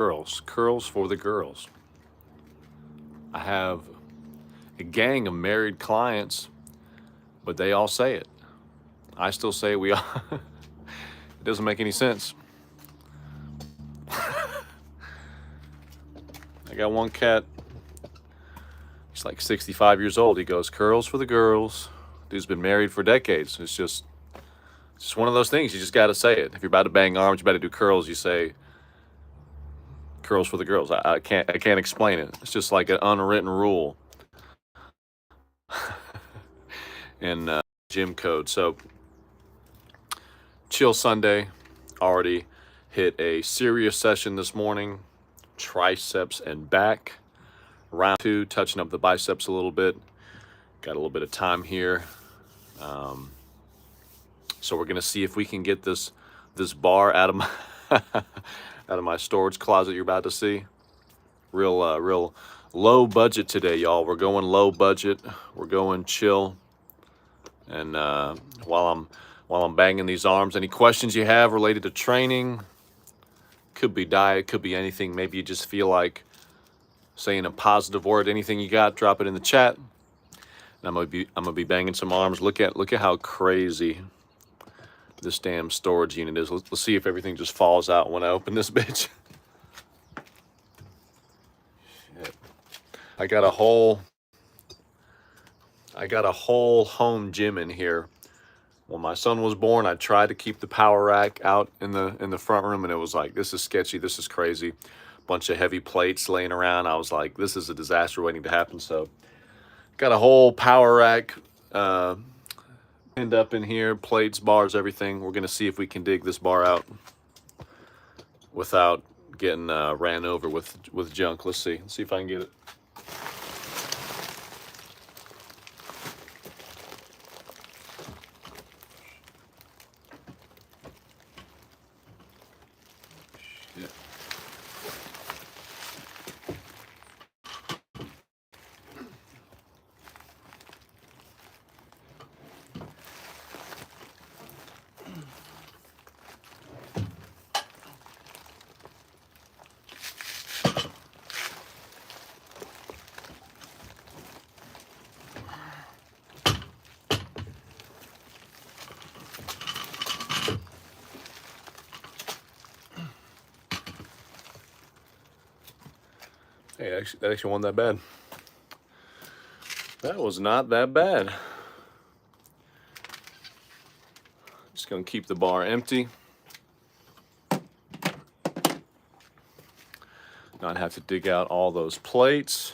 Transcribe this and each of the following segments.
Curls for the girls. I have a gang of married clients, but they all say it. I still say it. We all, it doesn't make any sense. I got one cat. He's like 65 years old. He goes, curls for the girls. Dude's been married for decades. It's just one of those things. You just got to say it. If you're about to bang arms, you better do curls. You say curls for the girls. I can't explain it. It's just like an unwritten rule in gym code. So chill Sunday. Already hit a serious session this morning. Triceps and back. Round 2, touching up the biceps a little bit. Got a little bit of time here. So we're gonna see if we can get this bar out of my out of my storage closet you're about to see. Real low budget today, y'all. We're going low budget. We're going chill. And while I'm banging these arms, any questions you have related to training, could be diet, could be anything. Maybe you just feel like saying a positive word. Anything you got, drop it in the chat. And I'm gonna be banging some arms. Look at how crazy this damn storage unit is. Let's see if everything just falls out when I open this bitch. Shit. I got a whole home gym in here. When my son was born, I tried to keep the power rack out in the front room, and it was like, this is sketchy, this is crazy. Bunch of heavy plates laying around. I was like, this is a disaster waiting to happen. So got a whole power rack pinned up in here, plates, bars, everything. We're gonna see if we can dig this bar out without getting ran over with junk. Let's see if I can get it. Shit. Hey, that actually wasn't that bad. That was not that bad. Just gonna keep the bar empty. Not have to dig out all those plates.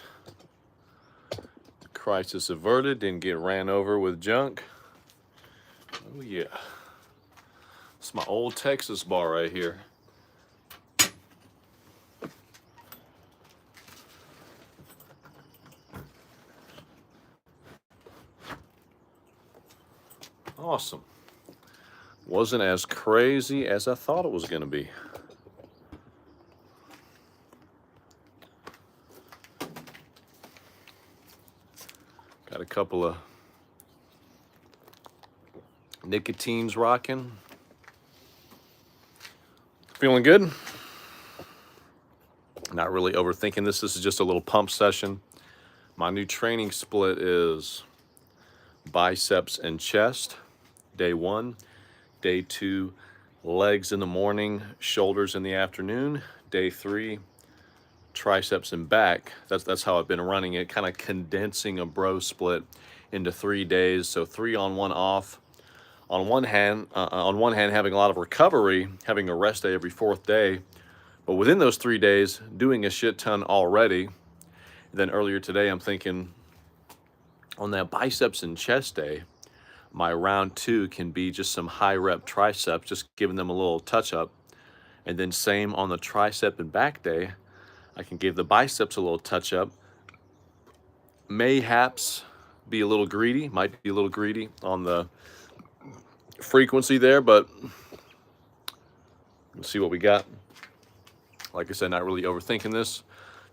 Crisis averted, didn't get ran over with junk. Oh yeah. It's my old Texas bar right here. Awesome. Wasn't as crazy as I thought it was gonna be. Got a couple of nicotines rocking. Feeling good. Not really overthinking this. This is just a little pump session. My new training split is biceps and chest, day 1. Day 2, legs in the morning, shoulders in the afternoon. Day 3, triceps and back. That's how I've been running it, kind of condensing a bro split into 3 days. So 3 on, 1 off. On one hand, having a lot of recovery, having a rest day every 4th day. But within those 3 days, doing a shit ton already. Then earlier today, I'm thinking on that biceps and chest day, my round 2 can be just some high rep triceps, just giving them a little touch up. And then same on the tricep and back day, I can give the biceps a little touch up. Mayhaps be a little greedy, might be a little greedy on the frequency there, but let's see what we got. Like I said, not really overthinking this.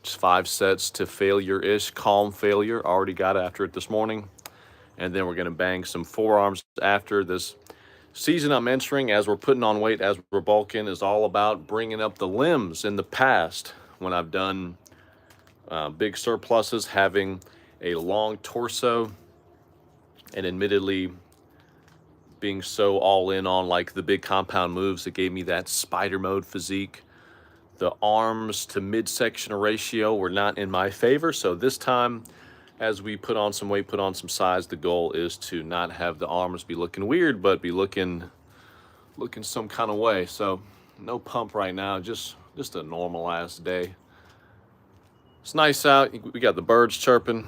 Just 5 sets to failure-ish, calm failure. Already got after it this morning. And then we're gonna bang some forearms after this. season I'm entering, as we're putting on weight, as we're bulking, is all about bringing up the limbs. In the past, when I've done big surpluses, having a long torso, and admittedly being so all in on like the big compound moves that gave me that spider mode physique, the arms to midsection ratio were not in my favor. So this time, as we put on some weight, put on some size, the goal is to not have the arms be looking weird, but be looking some kind of way. So no pump right now, just a normal ass day. It's nice out. We got the birds chirping.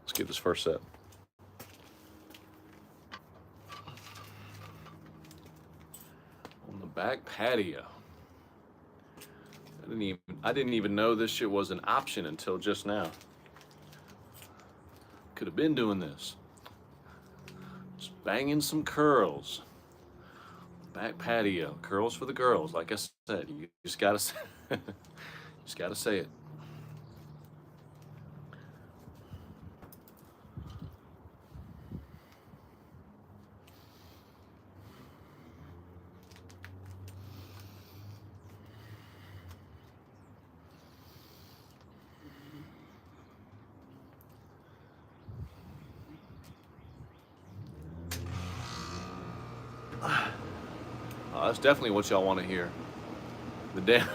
Let's get this first set. On the back patio. I didn't even know this shit was an option until just now. Could have been doing this. Just banging some curls. Back patio, curls for the girls. Like I said, you just gotta just gotta say it. Oh, that's definitely what y'all want to hear. The damn,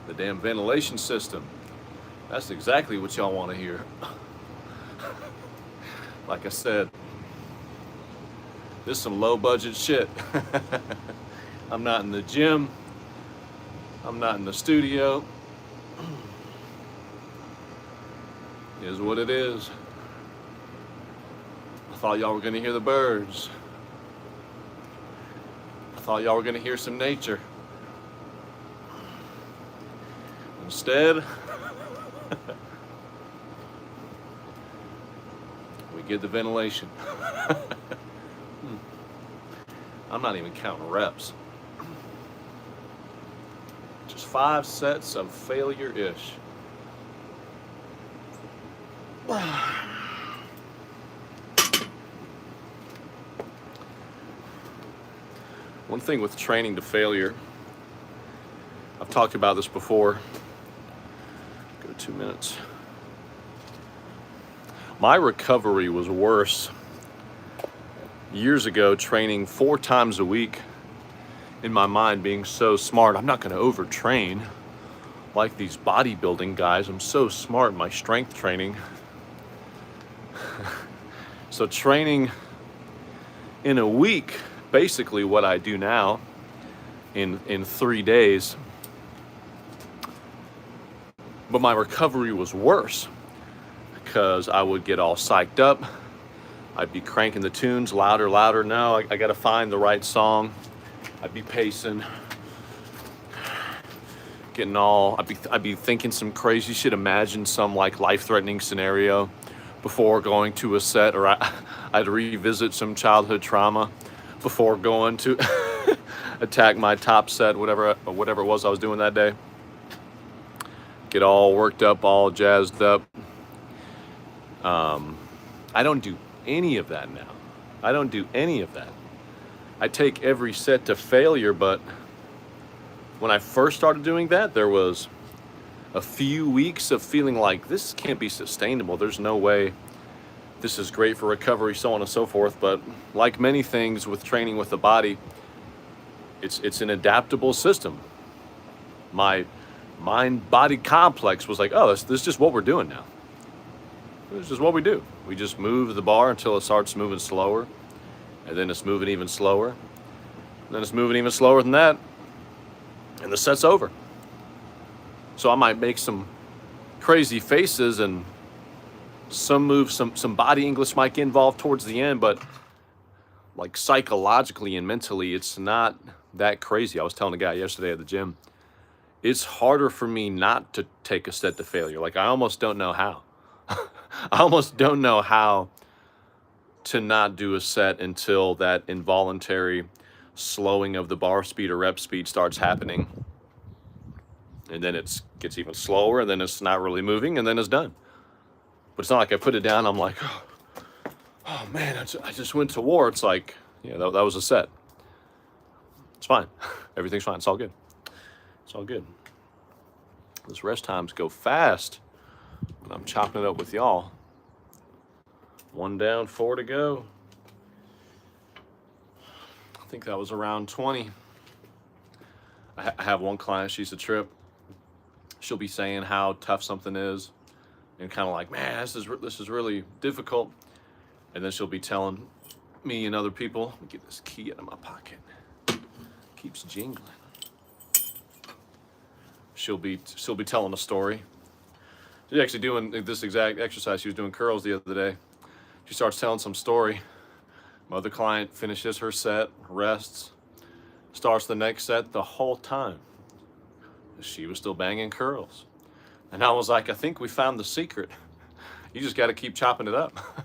the damn ventilation system. That's exactly what y'all want to hear. Like I said, this is some low budget shit. I'm not in the gym. I'm not in the studio. It is what it is. I thought y'all were gonna hear the birds. I thought y'all were gonna hear some nature. Instead, we get the ventilation. I'm not even counting reps. Just 5 sets of failure-ish. One thing with training to failure, I've talked about this before. Go 2 minutes. My recovery was worse years ago, training 4 times a week. In my mind, being so smart, I'm not going to overtrain like these bodybuilding guys. I'm so smart in my strength training. So training in a week, basically what I do now in 3 days. But my recovery was worse because I would get all psyched up. I'd be cranking the tunes louder. No, I got to find the right song. I'd be pacing, getting all, I'd be thinking some crazy shit. Imagine some like life-threatening scenario before going to a set, or I'd revisit some childhood trauma before going to attack my top set, whatever it was I was doing that day. Get all worked up, all jazzed up. I don't do any of that now. I don't do any of that. I take every set to failure, but when I first started doing that, there was a few weeks of feeling like this can't be sustainable. There's no way this is great for recovery, so on and so forth. But like many things with training with the body, it's an adaptable system. My mind-body complex was like, oh, this is just what we're doing now. This is just what we do. We just move the bar until it starts moving slower, and then it's moving even slower, and then it's moving even slower than that, and the set's over. So I might make some crazy faces, and some moves, some body English might get involved towards the end, but like psychologically and mentally, it's not that crazy. I was telling a guy yesterday at the gym, it's harder for me not to take a set to failure. Like I almost don't know how. I almost don't know how to not do a set until that involuntary slowing of the bar speed or rep speed starts happening. And then it gets even slower, and then it's not really moving, and then it's done. But it's not like I put it down, I'm like, oh man, I just went to war. It's like, yeah, that was a set. It's fine. Everything's fine. It's all good. It's all good. Those rest times go fast when I'm chopping it up with y'all. 1 down, 4 to go. I think that was around 20. I have one client, she's a trip. She'll be saying how tough something is and kind of like, man, this is really difficult. And then she'll be telling me and other people, let me get this key out of my pocket. Keeps jingling. She'll be telling a story. She's actually doing this exact exercise. She was doing curls the other day. She starts telling some story. My other client finishes her set, rests, starts the next set. The whole time she was still banging curls. And I was like, I think we found the secret. You just got to keep chopping it up.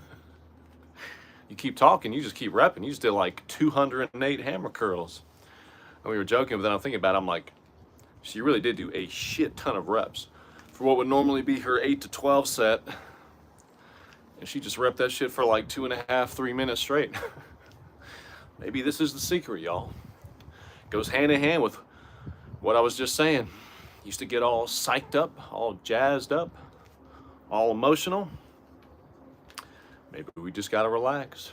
You keep talking, you just keep repping. You just did like 208 hammer curls. And we were joking, but then I'm thinking about it, I'm like, she really did do a shit ton of reps for what would normally be her 8 to 12 set. And she just repped that shit for like 2.5, 3 minutes straight. Maybe this is the secret, y'all. Goes hand in hand with what I was just saying. Used to get all psyched up, all jazzed up, all emotional. Maybe we just gotta relax.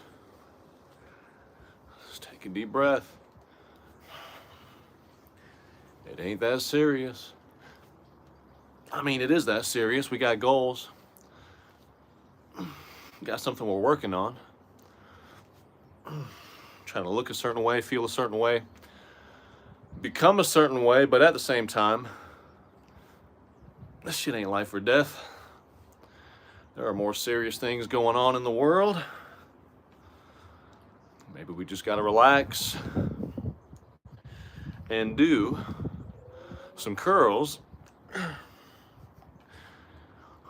Just take a deep breath. It ain't that serious. I mean, it is that serious. We got goals. We got something we're working on. Trying to look a certain way, feel a certain way, become a certain way, but at the same time, this shit ain't life or death. There are more serious things going on in the world. Maybe we just gotta relax and do some curls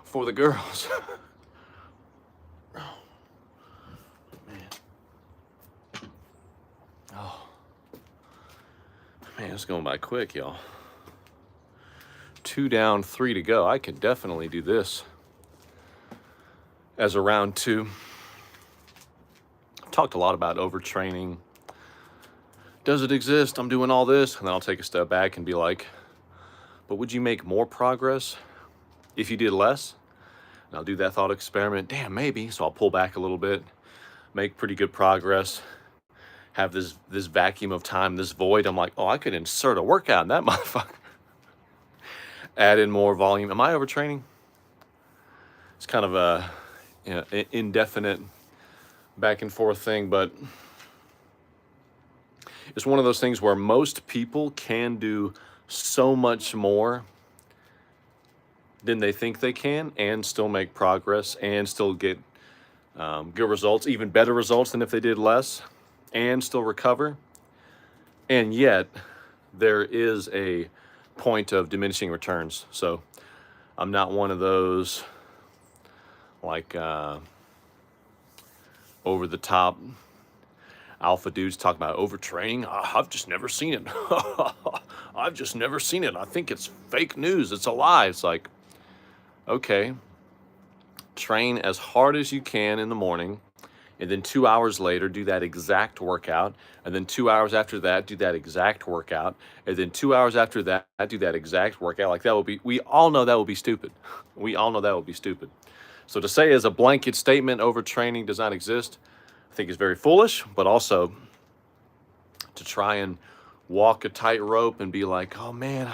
for the girls. Oh, man. Oh, man, it's going by quick, y'all. 2 down, 3 to go. I could definitely do this as a round 2. I've talked a lot about overtraining. Does it exist? I'm doing all this. And then I'll take a step back and be like, but would you make more progress if you did less? And I'll do that thought experiment. Damn, maybe. So I'll pull back a little bit, make pretty good progress, have this vacuum of time, this void. I'm like, oh, I could insert a workout in that motherfucker. Add in more volume. Am I overtraining? It's kind of a indefinite back and forth thing, but it's one of those things where most people can do so much more than they think they can and still make progress and still get good results, even better results than if they did less, and still recover. And yet there is a point of diminishing returns. So I'm not one of those like over the top alpha dudes talking about overtraining. I've just never seen it. I've just never seen it. I think it's fake news. It's a lie. It's like, okay, train as hard as you can in the morning, and then 2 hours later, do that exact workout. And then 2 hours after that, do that exact workout. And then 2 hours after that, do that exact workout. Like that will be, we all know that will be stupid. We all know that will be stupid. So to say as a blanket statement, overtraining does not exist, I think is very foolish, but also to try and walk a tightrope and be like, oh man,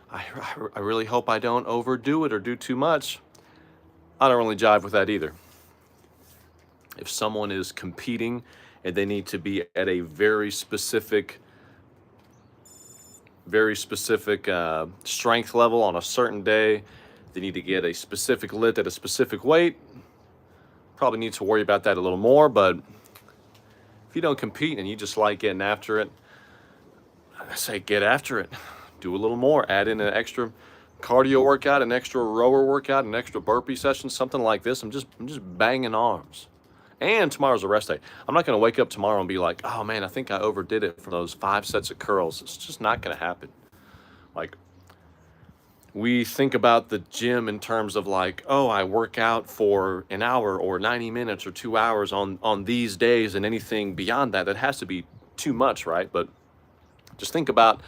I really hope I don't overdo it or do too much. I don't really jive with that either. If someone is competing and they need to be at a very specific strength level on a certain day, they need to get a specific lift at a specific weight, probably need to worry about that a little more. But if you don't compete and you just like getting after it, I say get after it. Do a little more. Add in an extra cardio workout, an extra rower workout, an extra burpee session, something like this. I'm just banging arms. And tomorrow's a rest day. I'm not going to wake up tomorrow and be like, oh man, I think I overdid it for those 5 sets of curls. It's just not going to happen. Like, We think about the gym in terms of like, oh, I work out for an hour or 90 minutes or 2 hours on these days, and anything beyond that, that has to be too much, right? But just think about